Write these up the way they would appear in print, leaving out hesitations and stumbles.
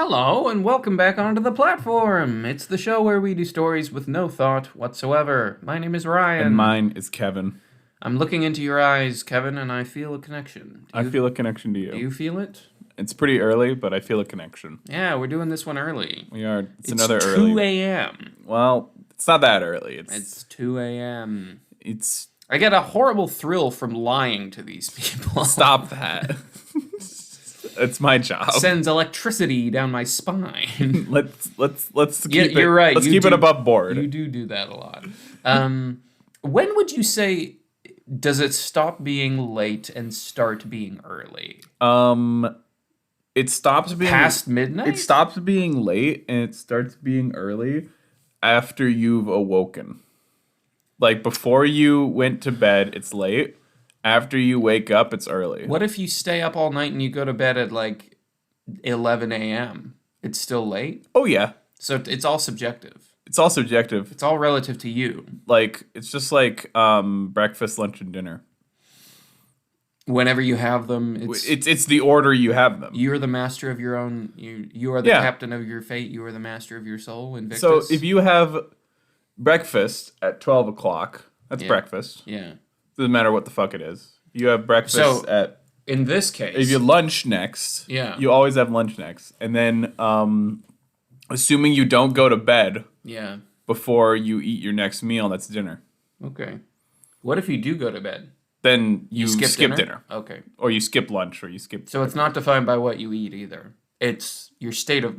Hello, and welcome back onto the platform. It's the show where we do stories with no thought whatsoever. My name is Ryan. And mine is Kevin. I'm looking into your eyes, Kevin, and I feel a connection. I feel a connection to you. Do you feel it? It's pretty early, but I feel a connection. Yeah, we're doing this one early. We are. It's another 2 early. 2 a.m. Well, it's not that early. It's 2 a.m. It's. I get a horrible thrill from lying to these people. Stop that. It's my job. Sends electricity down my spine. Let's keep You're right. Let's keep it above board. You do that a lot. When would you say does it stop being late and start being early? It stops being past midnight. It stops being late and it starts being early after you've awoken. Like before you went to bed, it's late. After you wake up, it's early. What if you stay up all night and you go to bed at like 11 a.m.? It's still late? Oh, yeah. So it's all subjective. It's all subjective. It's all relative to you. Like, it's just like breakfast, lunch, and dinner. Whenever you have them, it's the order you have them. You're the master of your own... You are the captain of your fate. You are the master of your soul. Invictus. So if you have breakfast at 12 o'clock, that's breakfast. Yeah. Doesn't matter what the fuck it is. You have breakfast at... In this case... If you lunch next, you always have lunch next. And then, assuming you don't go to bed before you eat your next meal, that's dinner. Okay. What if you do go to bed? Then you skip dinner. Okay. Or you skip lunch, or you skip... So it's not defined by what you eat either. It's your state of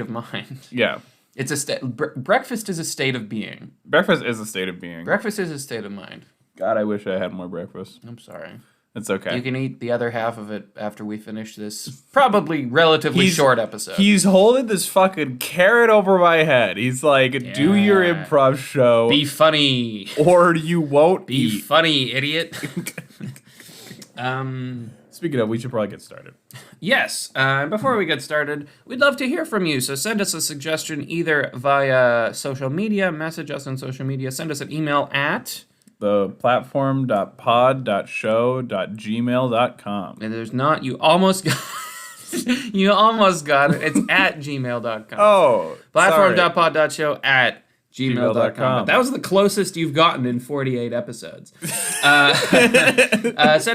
mind. Yeah. It's a breakfast is a state of being. Breakfast is a state of being. Breakfast is a state of mind. God, I wish I had more breakfast. I'm sorry. It's okay. You can eat the other half of it after we finish this probably relatively short episode. He's holding this fucking carrot over my head. He's like, do your improv show. Be funny. Or you won't Be funny, idiot. Speaking of, we should probably get started. Yes. Before we get started, we'd love to hear from you. So send us a suggestion either via social media, message us on social media, send us an email at... theplatform.pod.show.gmail.com. And there's not, you almost got you almost got it. It's at gmail.com. Oh, platform.pod.show at gmail.com. That was the closest you've gotten in 48 episodes. Send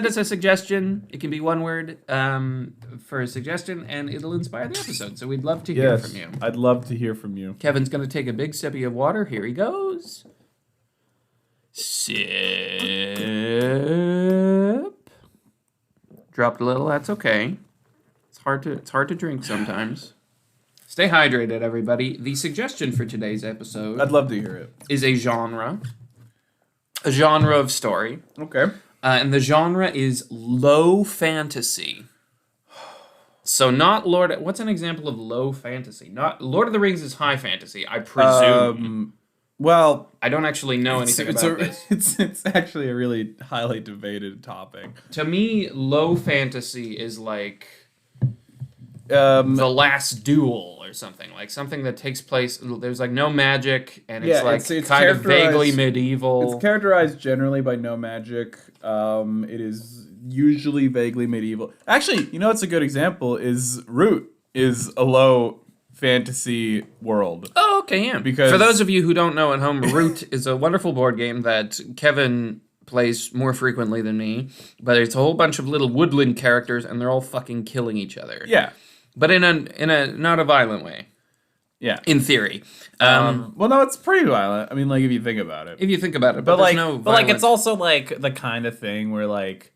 us a suggestion. It can be one word for a suggestion, and it'll inspire the episode. So we'd love to hear from you. I'd love to hear from you. Kevin's going to take a big sippy of water. Here he goes. Sip. Dropped a little. That's okay. It's hard to drink sometimes. Stay hydrated, everybody. The suggestion for today's episode, I'd love to hear it, is a genre of story. Okay. And the genre is low fantasy. So not what's an example of low fantasy? Not Lord of the Rings is high fantasy, I presume. Well, I don't actually know anything about this. It's actually a really highly debated topic. To me, low fantasy is like The Last Duel or something. Like something that takes place, there's like no magic, and it's it's kind of vaguely medieval. It's characterized generally by no magic. It is usually vaguely medieval. Actually, you know what's a good example is Root is a low fantasy world. Oh, okay, yeah. Because for those of you who don't know at home, Root is a wonderful board game that Kevin plays more frequently than me, but it's a whole bunch of little woodland characters, and they're all fucking killing each other. Yeah, but in a not a violent way. Yeah, in theory. Well, no, it's pretty violent. I mean, like if you think about it. But like, it's also like the kind of thing where like.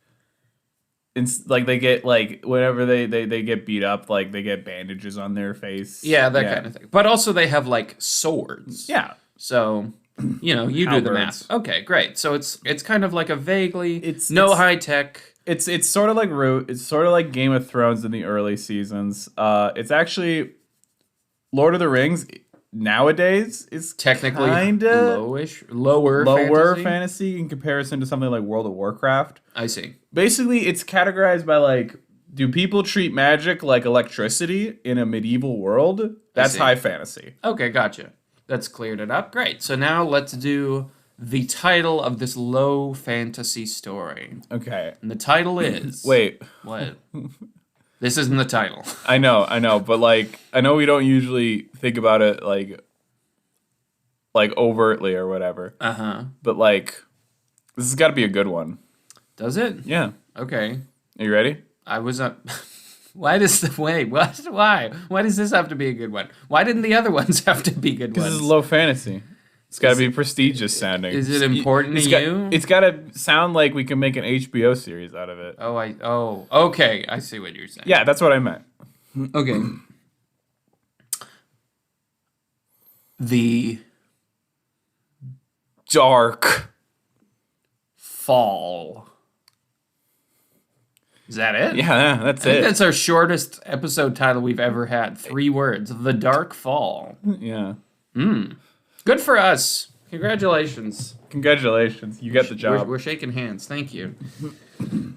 It's like they get like whenever they get beat up, like they get bandages on their face. Yeah, that kind of thing. But also they have like swords. Yeah. So, you do the math. Okay, great. So it's kind of like a vaguely it's high tech. It's sort of like Root. It's sort of like Game of Thrones in the early seasons. It's actually Lord of the Rings nowadays is technically kind of lower fantasy in comparison to something like World of Warcraft. I see. Basically, it's categorized by like, do people treat magic like electricity in a medieval world? That's high fantasy. Okay, gotcha. That's cleared it up. Great. So now let's do the title of this low fantasy story. Okay. And the title is... Wait. What? This isn't the title. I know, but like I know we don't usually think about it like overtly or whatever. But like this has got to be a good one. Does it? Yeah. Okay. Are you ready? I was up. Why does this have to be a good one? Why didn't the other ones have to be good ones? Because this is low fantasy. It's got to be prestigious sounding. Is it important to you? It's got to sound like we can make an HBO series out of it. Okay. I see what you're saying. Yeah, that's what I meant. Okay. The Dark Fall. Is that it? Yeah, that's it. That's our shortest episode title we've ever had. 3 words. The Dark Fall. Yeah. Good for us. Congratulations. You get the job. We're shaking hands. Thank you.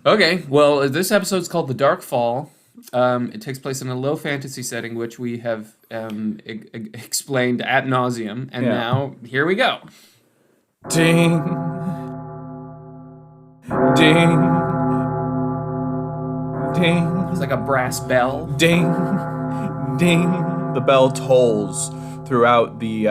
Okay, well, this episode's called The Dark Fall. It takes place in a low fantasy setting, which we have explained ad nauseum. And now, here we go. Ding. Ding. Ding. It's like a brass bell. Ding. Ding. The bell tolls throughout the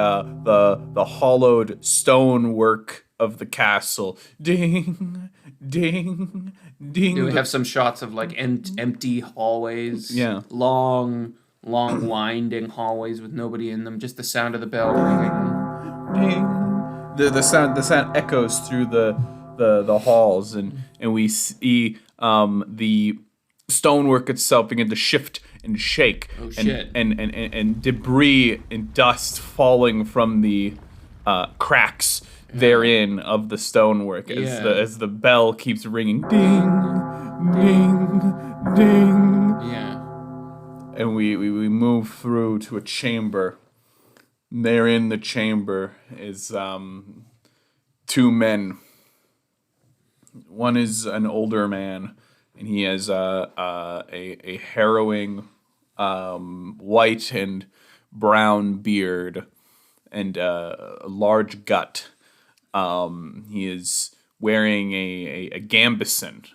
hollowed stonework of the castle. Ding. Ding. Ding. Do we have some shots of like empty hallways? Yeah. Long winding hallways with nobody in them. Just the sound of the bell ringing. Ding. The sound echoes through the halls, and we see the stonework itself begin to shift and shake, and debris and dust falling from the cracks therein of the stonework as the bell keeps ringing, ding, ding, ding. Yeah. And we move through to a chamber. There in the chamber is 2 men. One is an older man, and he has a harrowing white and brown beard and a large gut. He is wearing a gambeson.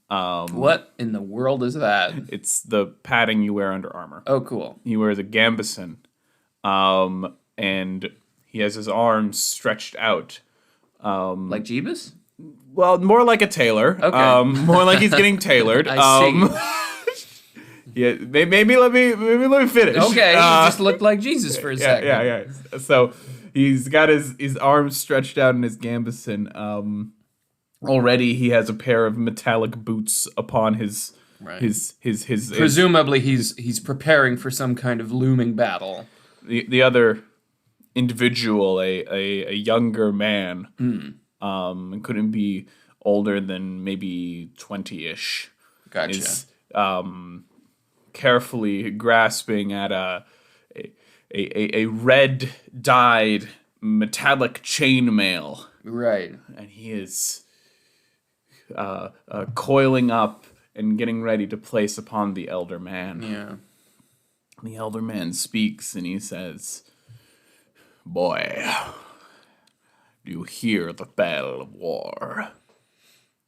What in the world is that? It's the padding you wear under armor. Oh, cool. He wears a gambeson. And he has his arms stretched out. Like Jeebus? Well, more like a tailor. Okay. More like he's getting tailored. I see. Yeah, maybe let me finish. Okay, he just looked like Jesus for a second. Yeah. So he's got his arms stretched out in his gambeson. Already he has a pair of metallic boots upon his Presumably he's preparing for some kind of looming battle. The other individual, a younger man, couldn't be older than maybe 20-ish. Gotcha. Is carefully grasping at a red dyed metallic chainmail. Right. And he is coiling up and getting ready to place upon the elder man. Yeah. The elder man speaks and he says, "Boy, do you hear the bell of war?"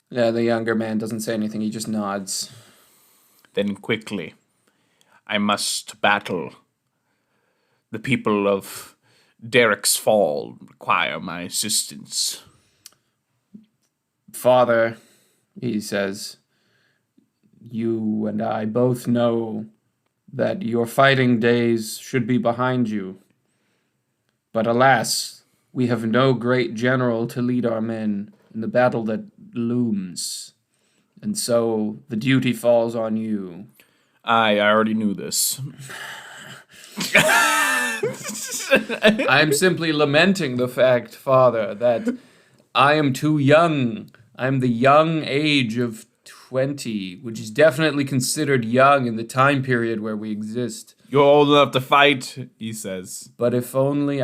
Yeah, the younger man doesn't say anything, he just nods. "Then quickly, I must battle. The people of Derek's Fall require my assistance." "Father," he says, "you and I both know that your fighting days should be behind you. But alas, we have no great general to lead our men in the battle that looms. And so the duty falls on you." I already knew this. "I'm simply lamenting the fact, Father, that I am too young. I'm the young age of 20, which is definitely considered young in the time period where we exist. You're old enough to fight," he says. But if only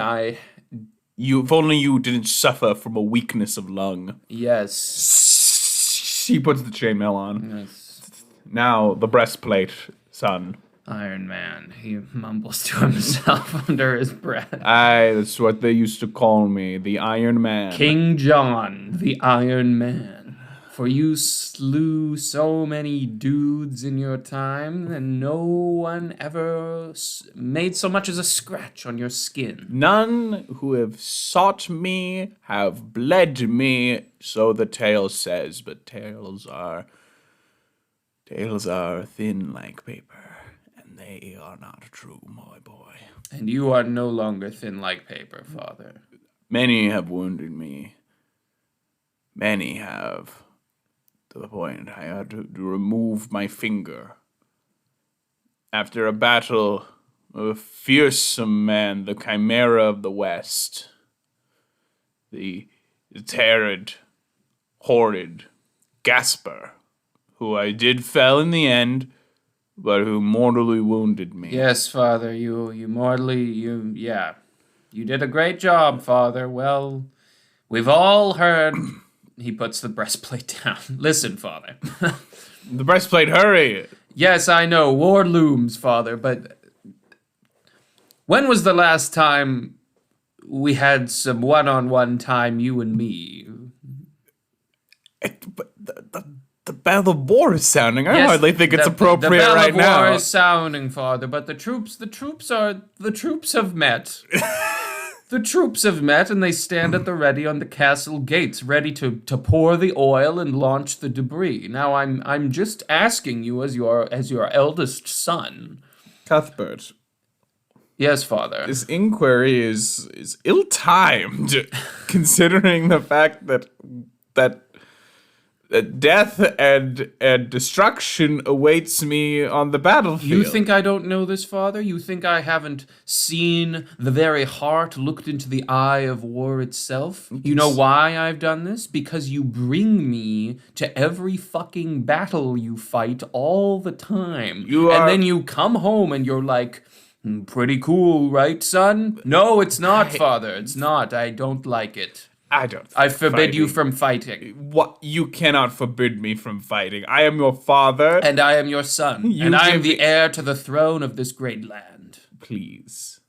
you didn't suffer from a weakness of lung." Yes. He puts the chainmail on. Yes. "Now the breastplate, son." Iron Man, he mumbles to himself under his breath. Aye, that's what they used to call me, the Iron Man. King John, the Iron Man. For you slew so many dudes in your time, and no one ever made so much as a scratch on your skin. None who have sought me have bled me, so the tale says, but tales are thin like paper, and they are not true, my boy. And you are no longer thin like paper, Father. Many have wounded me. Many have. To the point I had to remove my finger. After a battle with a fearsome man, the Chimera of the West, the terrid, horrid Gasper, who I did fell in the end, but who mortally wounded me. Yes, Father, you did a great job, Father. Well, we've all heard... He puts the breastplate down. Listen, Father. The breastplate, hurry! Yes, I know, war looms, Father, but... When was the last time we had some one-on-one time, you and me? The Battle of War is sounding. I hardly think it's appropriate right now. The Battle of War is sounding, Father, but the troops have met. The troops have met, and they stand at the ready on the castle gates, ready to pour the oil and launch the debris. Now, I'm just asking you as your eldest son. Cuthbert. Yes, Father. This inquiry is ill-timed, considering the fact that death and destruction awaits me on the battlefield. You think I don't know this, Father? You think I haven't seen the very heart looked into the eye of war itself? You know why I've done this? Because you bring me to every fucking battle you fight all the time. And then you come home and you're like, pretty cool, right, son? No, it's not, Father. It's not. I don't like it. I forbid you from fighting. What? You cannot forbid me from fighting. I am your father. And I am your son. And I am the heir to the throne of this great land. Please.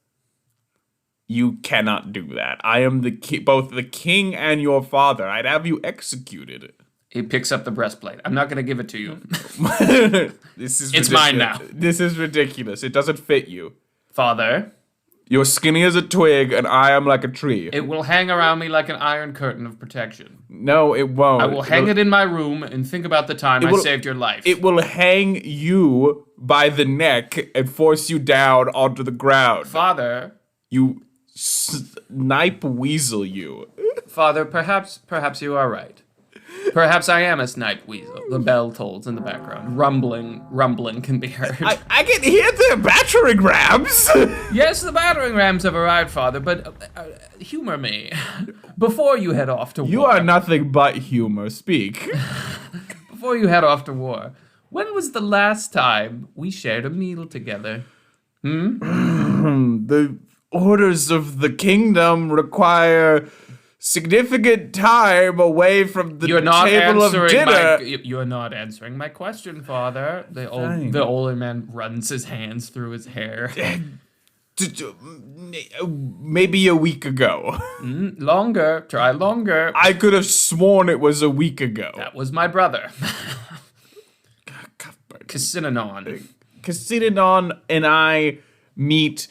You cannot do that. I am both the king and your father. I'd have you executed. He picks up the breastplate. I'm not going to give it to you. It's mine now. This is ridiculous. It doesn't fit you. Father... You're skinny as a twig, and I am like a tree. It will hang around me like an iron curtain of protection. No, it won't. I will hang it in my room and think about the time I saved your life. It will hang you by the neck and force you down onto the ground. Father. You snipe weasel you. Father, perhaps you are right. Perhaps I am a snipe weasel. The bell tolls in the background. Rumbling can be heard. I can hear the battering rams. Yes, the battering rams have arrived, Father, but humor me. Before you head off to war. You are nothing but humor. Speak. Before you head off to war, when was the last time we shared a meal together? The orders of the kingdom require... significant time away from the table of dinner. You're not answering my question, Father. The older man runs his hands through his hair. Maybe a week ago. Longer. Try longer. I could have sworn it was a week ago. That was my brother. Cassinanon. Cassinanon and I meet...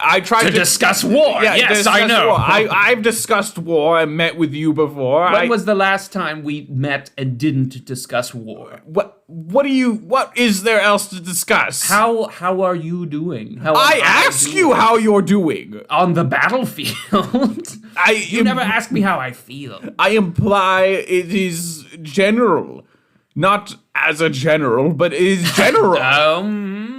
I tried to discuss war. Yeah, yes, I know. War. I've discussed war. I met with you before. When was the last time we met and didn't discuss war? What is there else to discuss? How are you doing? I ask you how you're doing. On the battlefield? You never ask me how I feel. I imply it is general. Not as a general, but it is general.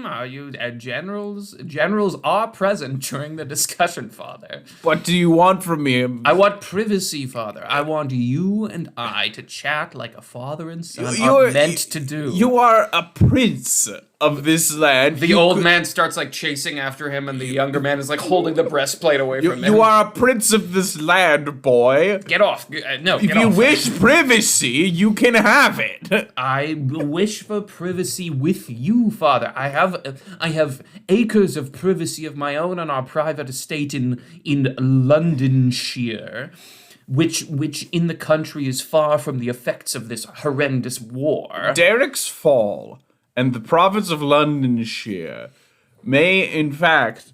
Are you generals? Generals are present during the discussion, Father. What do you want from me? I want privacy, Father. I want you and I to chat like a father and son are meant to do. You are a prince of this land. The old man starts like chasing after him, and the younger man is like holding the breastplate away from him. You are a prince of this land, boy. Get off. No, if you wish privacy, you can have it. I wish for privacy with you, Father. I have acres of privacy of my own on our private estate in Londonshire. which in the country is far from the effects of this horrendous war. Derrick's Fall and the province of Londonshire may, in fact,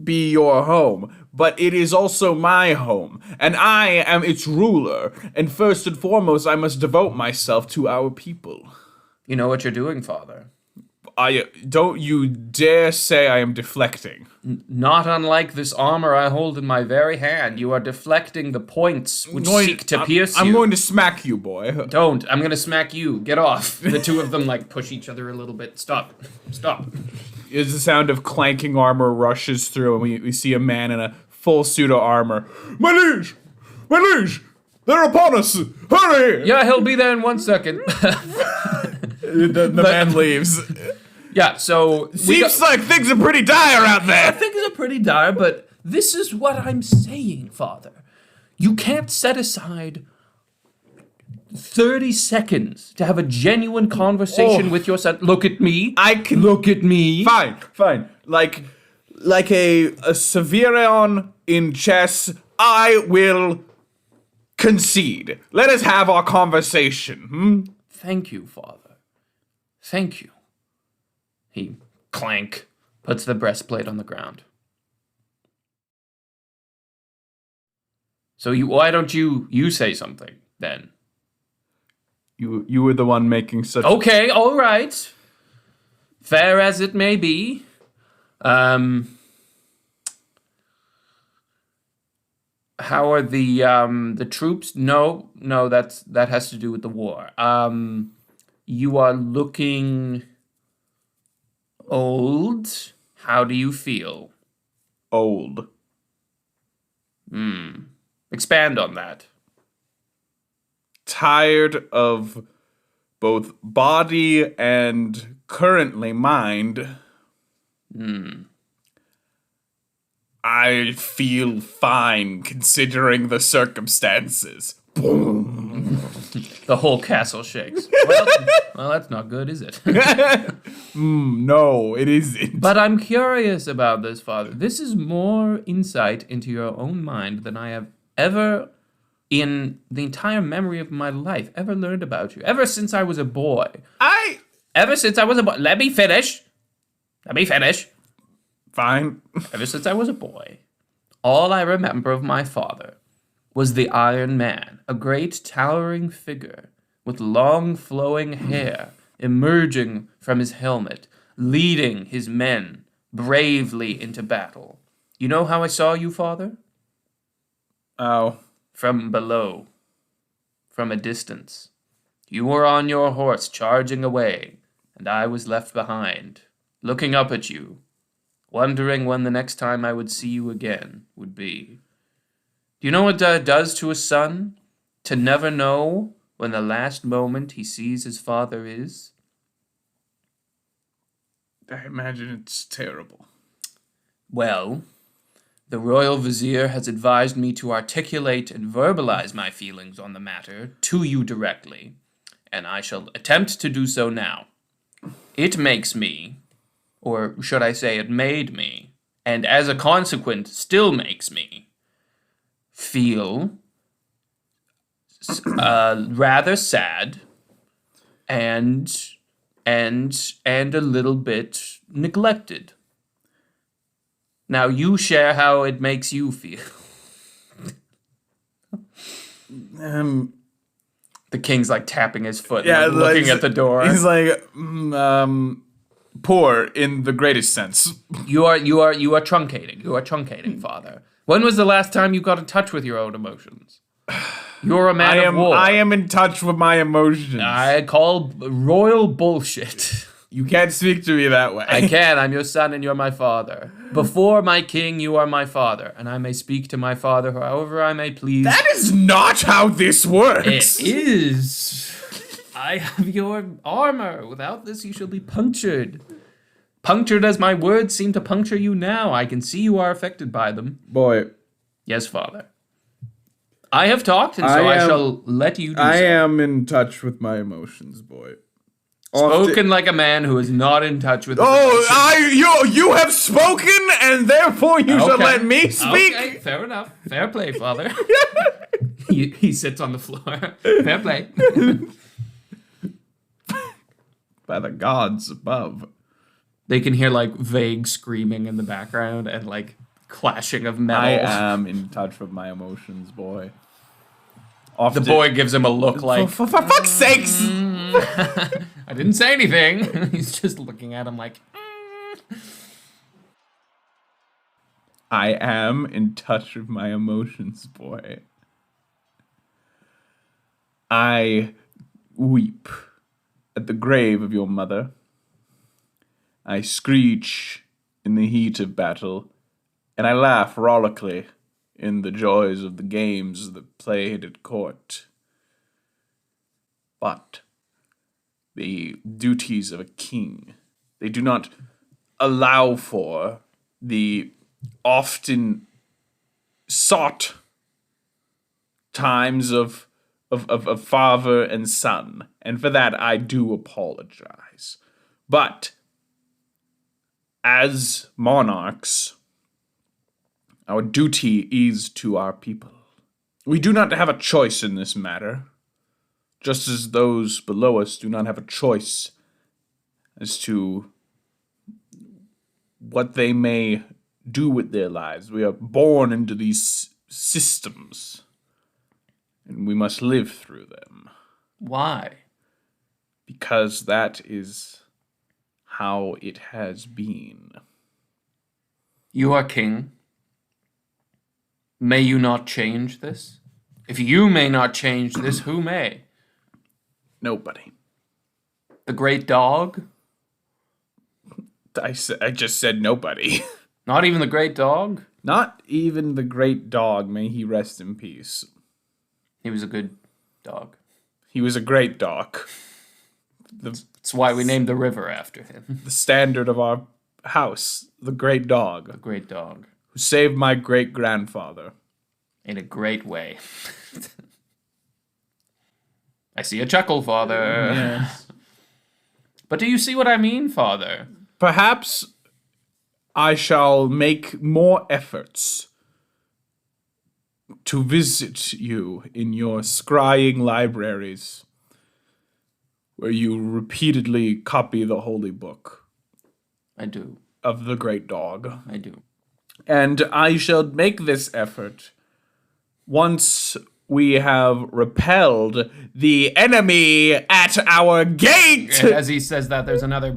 be your home, but it is also my home, and I am its ruler, and first and foremost, I must devote myself to our people. You know what you're doing, Father. Don't you dare say I am deflecting. Not unlike this armor I hold in my very hand, you are deflecting the points which seek to pierce you. I'm going to smack you, boy. Don't. I'm going to smack you. Get off. The two of them, push each other a little bit. Stop. As the sound of clanking armor rushes through, and we see a man in a full suit of armor. My liege! They're upon us! Hurry! Yeah, he'll be there in 1 second. the man leaves. Yeah, so... Seems like things are pretty dire out there. Things are pretty dire, but this is what I'm saying, Father. You can't set aside 30 seconds to have a genuine conversation with your son. Look at me. I can... Look at me. Fine. Like a Severion in chess, I will concede. Let us have our conversation, Thank you, Father. Thank you. He, clank, puts the breastplate on the ground. So why don't you say something, then? You were the one making such... Okay, all right. Fair as it may be. How are the troops? No, that has to do with the war. You are looking old. How do you feel? Old. Expand on that. Tired of both body and currently mind. I feel fine considering the circumstances. Boom. The whole castle shakes. Well, that's not good, is it? No, it isn't. But I'm curious about this, Father. This is more insight into your own mind than I have ever, in the entire memory of my life, ever learned about you. Ever since I was a boy. Ever since I was a boy. Let me finish. Fine. Ever since I was a boy, all I remember of my father was the Iron Man, a great towering figure with long flowing hair emerging from his helmet, leading his men bravely into battle. You know how I saw you, Father? Oh. From below, from a distance. You were on your horse charging away, and I was left behind, looking up at you, wondering when the next time I would see you again would be. Do you know what it does to a son to never know when the last moment he sees his father is? I imagine it's terrible. Well, the royal vizier has advised me to articulate and verbalize my feelings on the matter to you directly, and I shall attempt to do so now. It makes me, or should I say it made me, and as a consequence still makes me, feel rather sad and a little bit neglected. Now you share how it makes you feel. The king's tapping his foot, looking at the door. He's poor in the greatest sense. You are truncating. You are truncating, Father. When was the last time you got in touch with your own emotions? You're a man of war. I am in touch with my emotions. I call royal bullshit. You can't speak to me that way. I can. I'm your son and you're my father. Before my king, you are my father, and I may speak to my father however I may please. That is not how this works. It is. I have your armor. Without this, you shall be punctured. Punctured as my words seem to puncture you now. I can see you are affected by them. Boy. Yes, Father. I have talked, and so I shall let you do so. I am in touch with my emotions, boy. Spoken like a man who is not in touch with his emotions. You have spoken, and therefore you shall let me speak? Okay, fair enough. Fair play, Father. He sits on the floor. Fair play. By the gods above. They can hear like vague screaming in the background and like clashing of metal. I am in touch with my emotions, boy. The boy gives him a look like, for fuck's sakes! I didn't say anything. He's just looking at him like, I am in touch with my emotions, boy. I weep at the grave of your mother. I screech in the heat of battle, and I laugh rollically in the joys of the games that played at court. But the duties of a king, they do not allow for the often sought times of father and son, and for that I do apologize. But as monarchs, our duty is to our people. We do not have a choice in this matter, just as those below us do not have a choice as to what they may do with their lives. We are born into these systems, and we must live through them. why? Because that is how it has been. You are king. May you not change this? If you may not change this, who may? Nobody. The great dog? I just said nobody. Not even the great dog? Not even the great dog, may he rest in peace. He was a good dog. He was a great dog. That's why we named the river after him. The standard of our house, the great dog. The great dog. Who saved my great-grandfather. In a great way. I see a chuckle, Father. Yes. But do you see what I mean, Father? Perhaps I shall make more efforts to visit you in your scrying libraries, where you repeatedly copy the holy book. I do. Of the great dog. I do. And I shall make this effort once we have repelled the enemy at our gate. And as he says that, there's another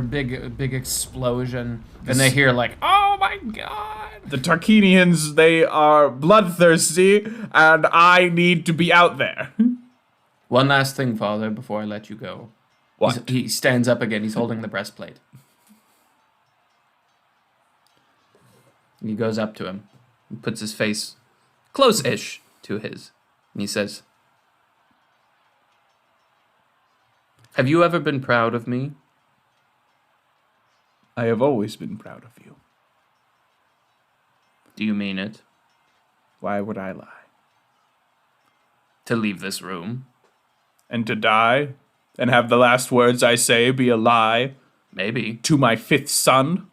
big explosion, and they hear like, "Oh my god!" The Tarkinians, they are bloodthirsty, and I need to be out there. One last thing, Father, before I let you go. What? He stands up again. He's holding the breastplate. He goes up to him and puts his face close-ish to his, and he says, "Have you ever been proud of me?" I have always been proud of you. Do you mean it? Why would I lie? To leave this room? And to die? And have the last words I say be a lie? Maybe. To my fifth son?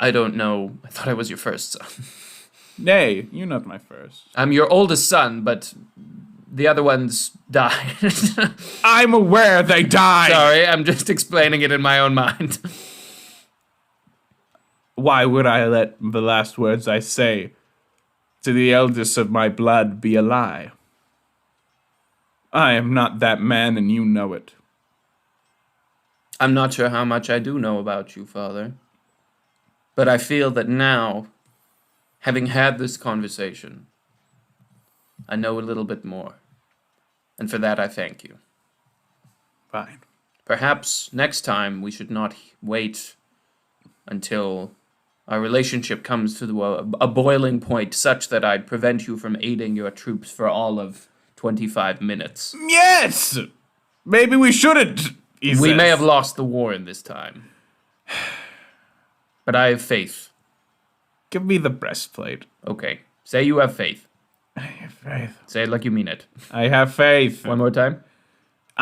I don't know. I thought I was your first son. Nay, you're not my first. I'm your oldest son, but the other ones died. I'm aware they died! Sorry, I'm just explaining it in my own mind. Why would I let the last words I say to the eldest of my blood be a lie? I am not that man, and you know it. I'm not sure how much I do know about you, Father. But I feel that now, having had this conversation, I know a little bit more. And for that I thank you. Fine. Perhaps next time we should not wait until our relationship comes to a boiling point such that I'd prevent you from aiding your troops for all of 25 minutes. Yes! Maybe we shouldn't. We may have lost the war in this time. But I have faith. Give me the breastplate. Okay. Say you have faith. I have faith. Say it like you mean it. I have faith. One more time.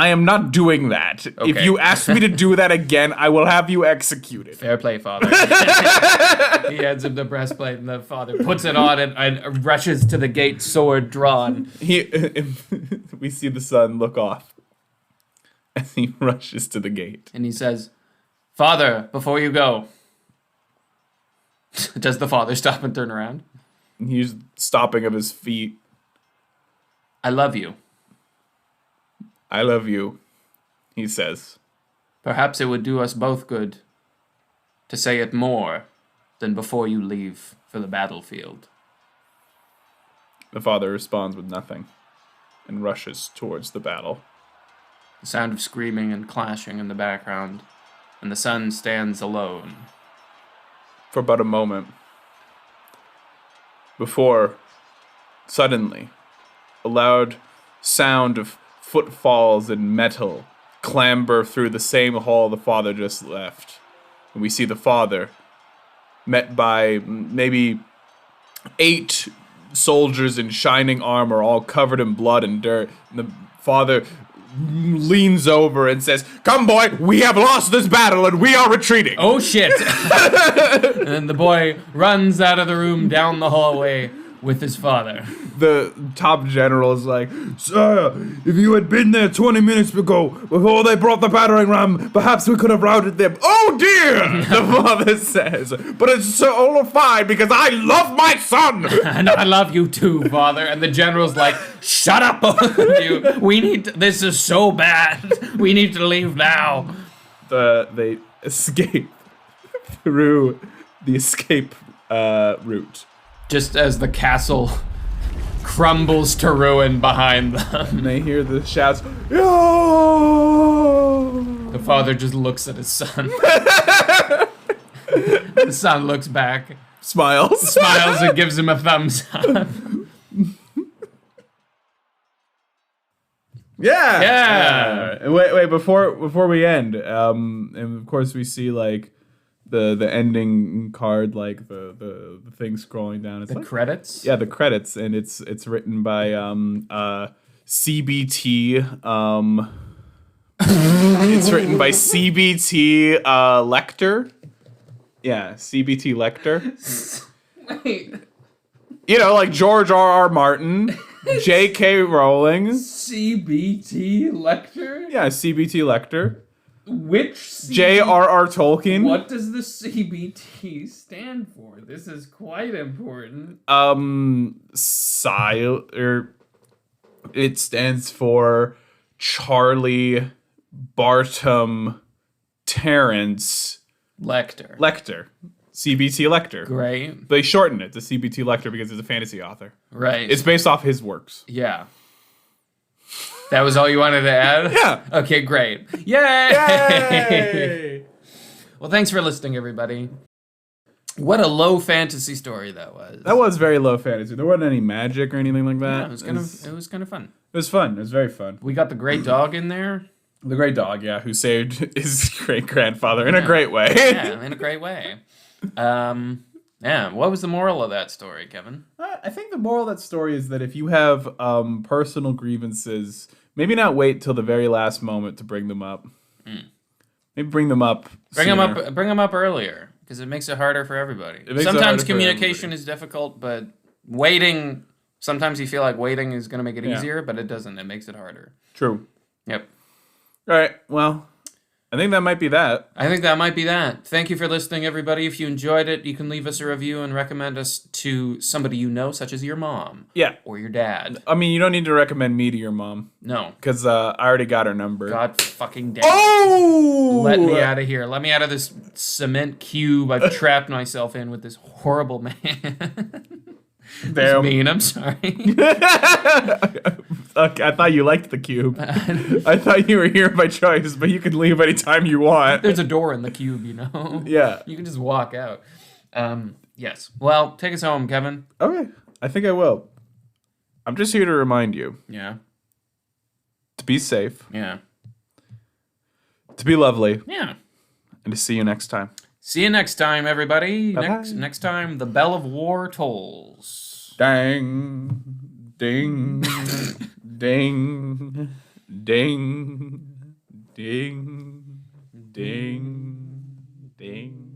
I am not doing that. Okay. If you ask me to do that again, I will have you executed. Fair play, father. He hands him the breastplate, and the father puts it on and rushes to the gate, sword drawn. We see the son look off as he rushes to the gate. And he says, "Father, before you go." Does the father stop and turn around? He's stopping of his feet. "I love you. I love you," he says. Perhaps it would do us both good to say it more than before you leave for the battlefield." The father responds with nothing and rushes towards the battle. The sound of screaming and clashing in the background, and the son stands alone. For about a moment. Before, suddenly, a loud sound of footfalls and metal clamber through the same hall the father just left. And we see the father met by maybe 8 soldiers in shining armor, all covered in blood and dirt. And the father leans over and says, "Come, boy, we have lost this battle and we are retreating." Oh, shit. And then the boy runs out of the room down the hallway with his father. The top general is like, "Sir, if you had been there 20 minutes ago, before they brought the battering ram, perhaps we could have routed them." "Oh dear," the father says, "but it's all fine because I love my son." "And I love you too, father." And the general's like, "Shut up, both of you. This is so bad. We need to leave now." They escape through the escape route. Just as the castle crumbles to ruin behind them. And they hear the shouts, "Yo!" The father just looks at his son. The son looks back, Smiles and gives him a thumbs up. Yeah. Wait, before we end, and of course we see like the ending card, like the thing scrolling down. It's The like, credits? Yeah, the credits, and it's written by CBT. It's written by CBT Lecter. Yeah, CBT Lecter. Wait. You know, like George R.R. Martin, J.K. Rowling. CBT Lecter? Yeah, CBT Lecter. Which CBT? J.R.R. Tolkien. What does the CBT stand for? This is quite important. It stands for Charlie Bartum Terrence Lecter. CBT Lecter. Great. They shorten it to CBT Lecter because he's a fantasy author. Right. It's based off his works. Yeah. That was all you wanted to add? Yeah. Okay, great. Yay! Yay! Well, thanks for listening, everybody. What a low fantasy story that was. That was very low fantasy. There wasn't any magic or anything like that. Yeah, it was kind of fun. It was fun. It was very fun. We got the great dog in there. The great dog, yeah, who saved his great-grandfather in a great way. Yeah, in a great way. Yeah, what was the moral of that story, Kevin? I think the moral of that story is that if you have personal grievances, maybe not wait till the very last moment to bring them up. Maybe bring them up sooner. Bring them up earlier, because it makes it harder for everybody. It makes it Sometimes harder for communication is difficult, but waiting, sometimes you feel like waiting is going to make it easier, but it doesn't. It makes it harder. True. Yep. All right, well, I think that might be that. Thank you for listening, everybody. If you enjoyed it, you can leave us a review and recommend us to somebody you know, such as your mom. Yeah. Or your dad. I mean, you don't need to recommend me to your mom. No. Because I already got her number. God fucking damn. Oh! Let me out of here. Let me out of this cement cube I've trapped myself in with this horrible man. Damn. Mean, I'm sorry. I thought you liked the cube. I thought you were here by choice, but you can leave anytime you want. There's a door in the cube, you know? Yeah. You can just walk out. Yes. Well, take us home, Kevin. Okay. I think I will. I'm just here to remind you. Yeah. To be safe. Yeah. To be lovely. Yeah. And to see you next time. See you next time, everybody. Bye-bye. Next time, the bell of war tolls. Dang. Ding. Ding. Ding, ding, ding, ding.